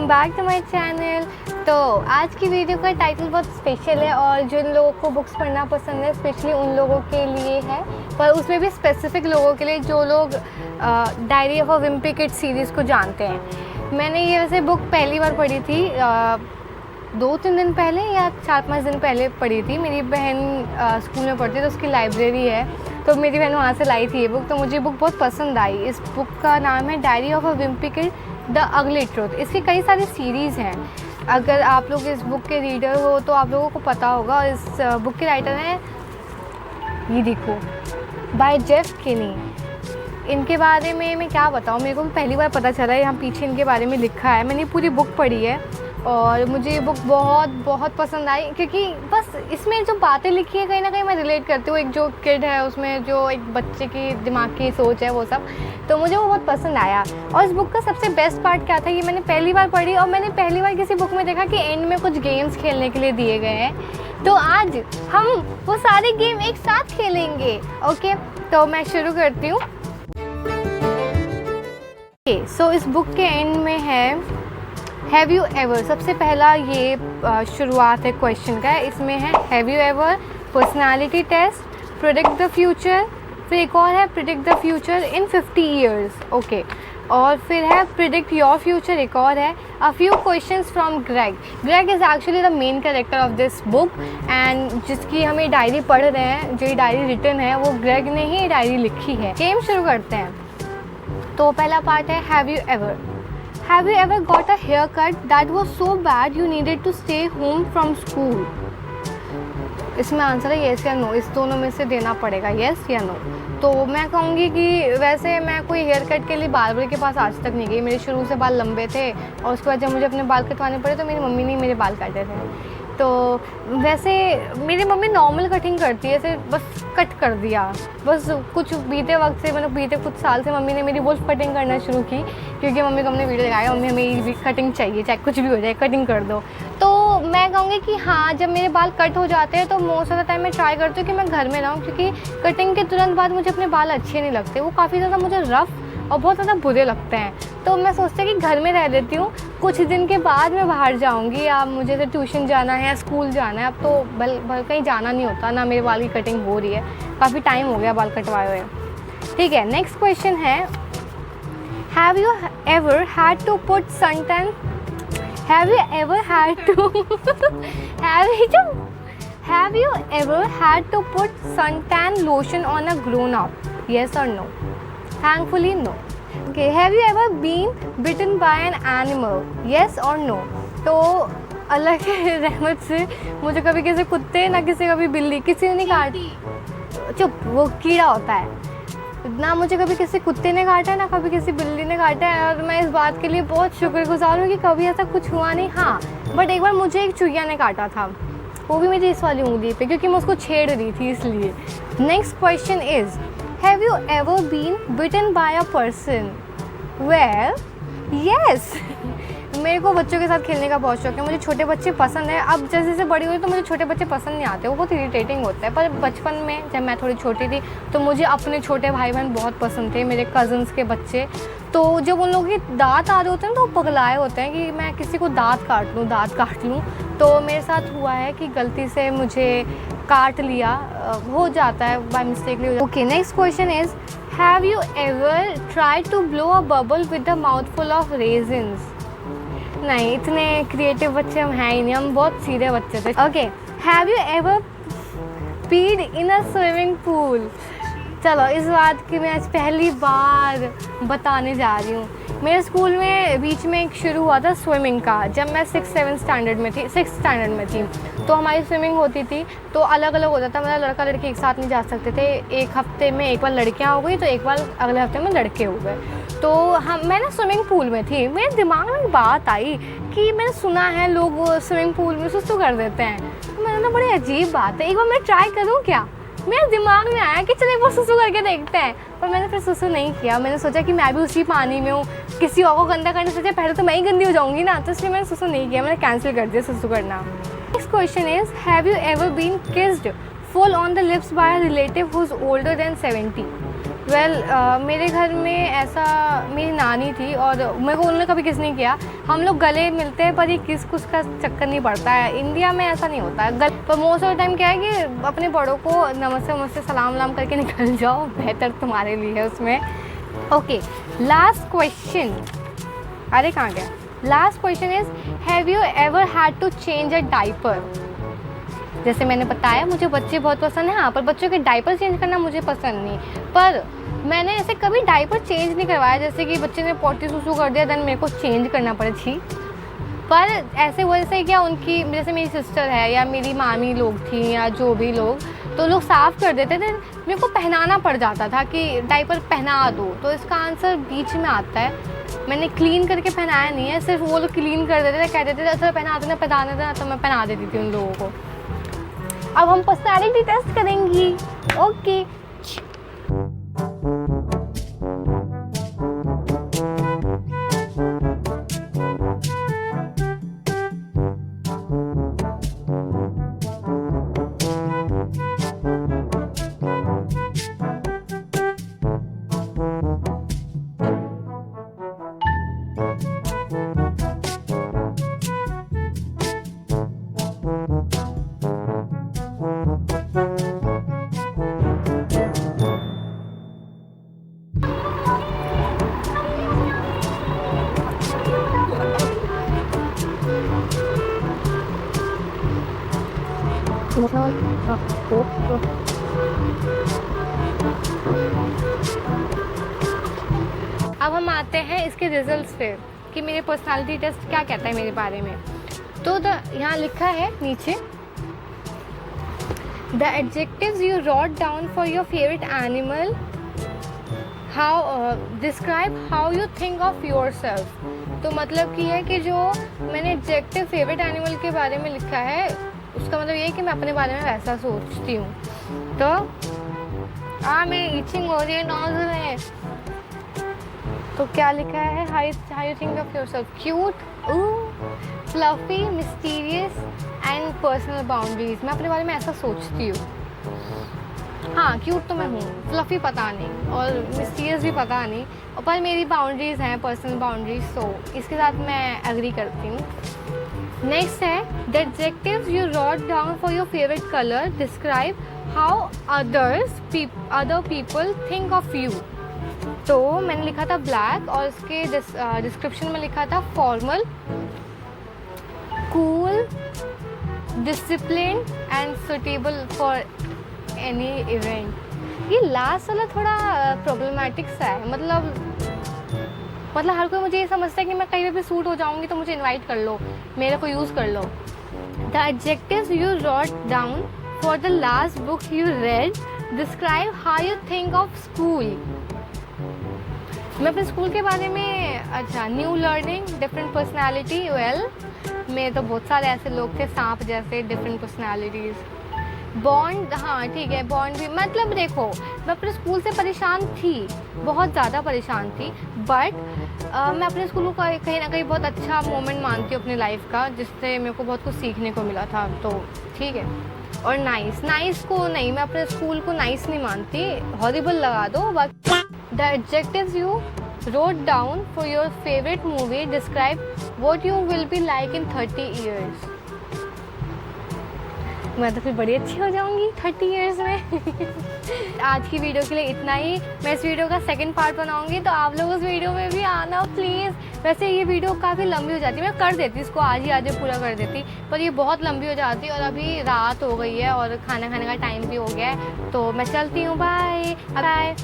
Back to my channel. तो आज की वीडियो का टाइटल बहुत स्पेशल है और जिन लोगों को बुक्स पढ़ना पसंद है स्पेशली उन लोगों के लिए है, पर उसमें भी स्पेसिफिक लोगों के लिए जो लोग diary of a Wimpy kid series को जानते हैं। मैंने ये वैसे बुक पहली बार पढ़ी थी 2-3 दिन पहले या 4-5 दिन पहले पढ़ी थी। मेरी बहन स्कूल में पढ़ती है तो उसकी लाइब्रेरी है, तो मेरी बहन वहाँ से लाई थी ये बुक, तो मुझे बुक बहुत पसंद आई। इस बुक का नाम है diary of a Wimpy kid the ugly truth. इसकी कई सारी सीरीज़ हैं। अगर आप लोग इस बुक के रीडर हो तो आप लोगों को पता होगा। इस बुक के राइटर हैं, ये देखो, बाय जेफ किनी। इनके बारे में मैं क्या बताऊँ, मेरे को पहली बार पता चला है, यहाँ पीछे इनके बारे में लिखा है। मैंने पूरी बुक पढ़ी है और मुझे ये बुक बहुत पसंद आई, क्योंकि बस इसमें जो बातें लिखी है कहीं ना कहीं मैं रिलेट करती हूँ। एक जो किड है उसमें जो एक बच्चे की दिमाग की सोच है वो सब, तो मुझे वो बहुत पसंद आया। और इस बुक का सबसे बेस्ट पार्ट क्या था, ये मैंने पहली बार पढ़ी और मैंने पहली बार किसी बुक में देखा कि एंड में कुछ गेम्स खेलने के लिए दिए गए हैं, तो आज हम वो सारे गेम एक साथ खेलेंगे। ओके, तो मैं शुरू करती हूँ। सो इस बुक के एंड में है हैव यू एवर। सबसे पहला ये शुरुआत है क्वेश्चन का, इसमें है have you ever, personality test, predict the future, फिर एक और है predict the future in 50 years. Okay, और फिर है प्रेडिक्ट योर फ्यूचर, एक और है a few questions from Greg. Greg is actually the main character of this book and जिसकी हम ये डायरी पढ़ रहे हैं, जो ये डायरी रिटन है वो ग्रेग ने ही डायरी लिखी है। गेम शुरू करते हैं। तो पहला पार्ट है have you ever. Have you ever got a haircut that was so bad you needed to stay home from school? इसमें आंसर है येस या नो, इस दोनों में से देना पड़ेगा, येस या नो। तो मैं कहूँगी कि वैसे मैं कोई हेयर कट के लिए बार्बर के पास आज तक नहीं गई। मेरे शुरू से बाल लंबे थे और उसके बाद जब मुझे अपने बाल कटवाने पड़े तो मेरी मम्मी ने मेरे बाल काटे थे। तो वैसे मेरी मम्मी नॉर्मल कटिंग करती है, ऐसे बस कट कर दिया। बस कुछ बीते वक्त से, मतलब बीते कुछ साल से मम्मी ने मेरी वुल्फ कटिंग करना शुरू की, क्योंकि मम्मी को हमने वीडियो दिखाया, मम्मी हमें ये कटिंग चाहिए, चाहे कुछ भी हो जाए कटिंग कर दो। तो मैं कहूँगी कि हाँ, जब मेरे बाल कट हो जाते हैं तो मोस्ट ऑफ द टाइम मैं ट्राई करती हूँ कि मैं घर में रहूँ, क्योंकि कटिंग के तुरंत बाद मुझे अपने बाल अच्छे नहीं लगते, वो काफ़ी ज़्यादा मुझे रफ़ और बहुत ज़्यादा बुरे लगते हैं। तो मैं सोचती हूँ कि घर में रह लेती हूँ, कुछ दिन के बाद मैं बाहर जाऊँगी, या मुझे तो ट्यूशन जाना है या स्कूल जाना है। अब तो भल कहीं जाना नहीं होता ना, मेरे बाल की कटिंग हो रही है, काफ़ी टाइम हो गया बाल कटवाए हुए। ठीक है, नेक्स्ट क्वेश्चन है have you ever had to put suntan, have you ever had to have you ever had to put suntan lotion on a grown up, yes और no? Thankfully no. Okay, have you ever been bitten by an animal? Yes or no? तो अल्लाह के रहमत से मुझे कभी किसी कुत्ते ना किसी कभी बिल्ली किसी ने नहीं काटा। चुप, वो कीड़ा होता है ना। मुझे कभी किसी कुत्ते ने काटा है ना कभी किसी बिल्ली ने काटा है, और मैं इस बात के लिए बहुत शुक्रगुजार हूँ कि कभी ऐसा कुछ हुआ नहीं। हाँ, बट एक बार मुझे एक चुहिया ने काटा था, वो भी मेरी इस वाली उंगली पे, क्योंकि मैं उसको छेड़ रही थी इसलिए। Next question is Have you ever been bitten by a person? Well, yes. मेरे को बच्चों के साथ खेलने का बहुत शौक है, मुझे छोटे बच्चे पसंद है। अब जैसे जैसे बड़ी हुई तो मुझे छोटे बच्चे पसंद नहीं आते, वो बहुत इरिटेटिंग होता है। पर बचपन में जब मैं थोड़ी छोटी थी तो मुझे अपने छोटे भाई बहन बहुत पसंद थे, मेरे कज़न्स के बच्चे। तो जब उन लोगों के दांत आ रहे होते हैं तो वो पगलाए होते हैं कि मैं किसी को दांत काट लूँ। तो मेरे साथ हुआ है कि गलती से मुझे काट लिया, हो जाता है by mistakely. Okay, next question is have you ever try to blow a bubble with a mouthful of raisins? नहीं, इतने क्रिएटिव बच्चे हम हैं ही नहीं, हम बहुत सीधे बच्चे थे। ओके, हैव यू एवर पीड इन अ स्विमिंग पूल? चलो, इस बात की मैं आज पहली बार बताने जा रही हूँ। मेरे स्कूल में बीच में एक शुरू हुआ था स्विमिंग का, जब मैं 6th स्टैंडर्ड में थी, तो हमारी स्विमिंग होती थी तो अलग अलग होता था, मतलब लड़का लड़की एक साथ नहीं जा सकते थे। एक हफ्ते में एक बार लड़कियाँ हो गई तो एक बार अगले हफ्ते में लड़के हो गए। तो मैं ना स्विमिंग पूल में थी, मेरे दिमाग में एक बात आई कि मैंने सुना है लोग स्विमिंग पूल में सुसु कर देते हैं, तो मैंने ना बड़ी अजीब बात है, एक बार मैं ट्राई करूँ क्या? मेरे दिमाग में आया कि चलो एक बार सुसु करके देखते हैं, पर मैंने फिर सुसु नहीं किया। मैंने सोचा कि मैं भी उसी पानी में हूँ, किसी और को गंदा करने से सोचा पहले तो मैं ही गंदी हो जाऊँगी ना, तो इसलिए मैंने सुसु नहीं किया, मैंने कैंसिल कर दिया सुसु करना। Next question is have you ever been kissed full on the lips by a relative who is older than 70? मेरे घर में ऐसा मेरी नानी थी और मेरे को उन्होंने कभी किस नहीं किया। हम लोग गले मिलते हैं पर ये किस कुछ का चक्कर नहीं पड़ता है। इंडिया में ऐसा नहीं होता है। पर मोस्ट ऑफ द टाइम क्या है कि अपने बड़ों को नमस्ते नमस्ते सलाम वलाम करके निकल जाओ, बेहतर तुम्हारे लिए है उसमें। Okay, last question. अरे कहाँ गया? Last question is, have you ever had to change a diaper? जैसे मैंने बताया मुझे बच्चे बहुत पसंद है, हाँ, पर बच्चों के डाइपर चेंज करना मुझे पसंद नहीं। पर मैंने ऐसे कभी डाइपर चेंज नहीं करवाया, जैसे कि बच्चे ने पोटी सुसु कर दिया देन मेरे को चेंज करना पड़े थी। पर ऐसे वजह से क्या, उनकी जैसे मेरी सिस्टर है या मेरी मामी लोग थी या जो भी लोग, तो लोग साफ़ कर देते थे, मेरे को पहनाना पड़ जाता था कि डाइपर पहना दो। तो इसका आंसर बीच में आता है, मैंने क्लीन करके पहनाया नहीं है, सिर्फ वो लोग क्लीन कर देते थे, कहते थे अच्छा पहना देना पहना देना, तो मैं पहना देती थी उन लोगों को। अब हम पर्सनैलिटी टेस्ट करेंगी। ओके, अब हम आते हैं इसके रिजल्ट्स पे कि मेरे पर्सनालिटी टेस्ट क्या कहता है मेरे बारे में। तो यहाँ लिखा है नीचे, the adjectives you wrote down for your favourite animal, how describe how you think of yourself. तो मतलब कि है कि जो मैंने एडजेक्टिव फेवरेट एनिमल के बारे में लिखा है उसका मतलब ये है कि मैं अपने बारे में वैसा सोचती हूँ। तो मेरी ईचिंग हो रही है नोज़ में। तो क्या लिखा है, how you think of yourself, cute, fluffy, mysterious and personal boundaries. मैं अपने बारे में ऐसा सोचती हूँ। हाँ, क्यूट तो मैं हूँ, फ्लफी पता नहीं और मिस्टीरियस भी पता नहीं, और पर मेरी बाउंड्रीज हैं, पर्सनल बाउंड्रीज, सो इसके साथ मैं एग्री करती हूँ। नेक्स्ट है, the adjectives you wrote down for your favourite colour, describe how other people think of you. तो मैंने लिखा था ब्लैक और इसके डिस्क्रिप्शन में लिखा था formal, cool, discipline and suitable for any event. ये लास्ट वाला थोड़ा प्रॉब्लमेटिक सा है, मतलब हर कोई मुझे ये समझता है कि मैं कहीं पे भी सूट हो जाऊंगी तो मुझे इनवाइट कर लो, मेरे को यूज़ कर लो। The adjectives you wrote down for the last book you read, describe how you think of school. मैं अपने स्कूल के बारे में, अच्छा, new learning, different personality. Well, मेरे तो बहुत सारे ऐसे लोग थे सांप जैसे, डिफरेंट पर्सनैलिटीज़। बॉन्ड, हाँ ठीक है, बॉन्ड भी, मतलब देखो मैं अपने स्कूल से परेशान थी, बहुत ज़्यादा परेशान थी, बट मैं अपने स्कूल को कहीं ना कहीं बहुत अच्छा मोमेंट मानती हूँ अपनी लाइफ का, जिससे मेरे को बहुत कुछ सीखने को मिला था। तो ठीक है। और नाइस को नहीं, मैं अपने स्कूल को नाइस नहीं मानती, हॉरिबल लगा दो। बाकी the adjectives you wrote down for your favorite movie, describe what you will be like in 30 years। मैं तो फिर बड़ी अच्छी हो जाऊंगी 30 इयर्स में। आज की वीडियो के लिए इतना ही। मैं इस वीडियो का सेकंड पार्ट बनाऊंगी, तो आप लोग उस वीडियो में भी आना प्लीज़। वैसे ये वीडियो काफ़ी लंबी हो जाती है, मैं कर देती इसको आज ही आज पूरा कर देती, पर ये बहुत लंबी हो जाती है और अभी रात हो गई है और खाना खाने का टाइम भी हो गया है, तो मैं चलती हूँ। Bye bye.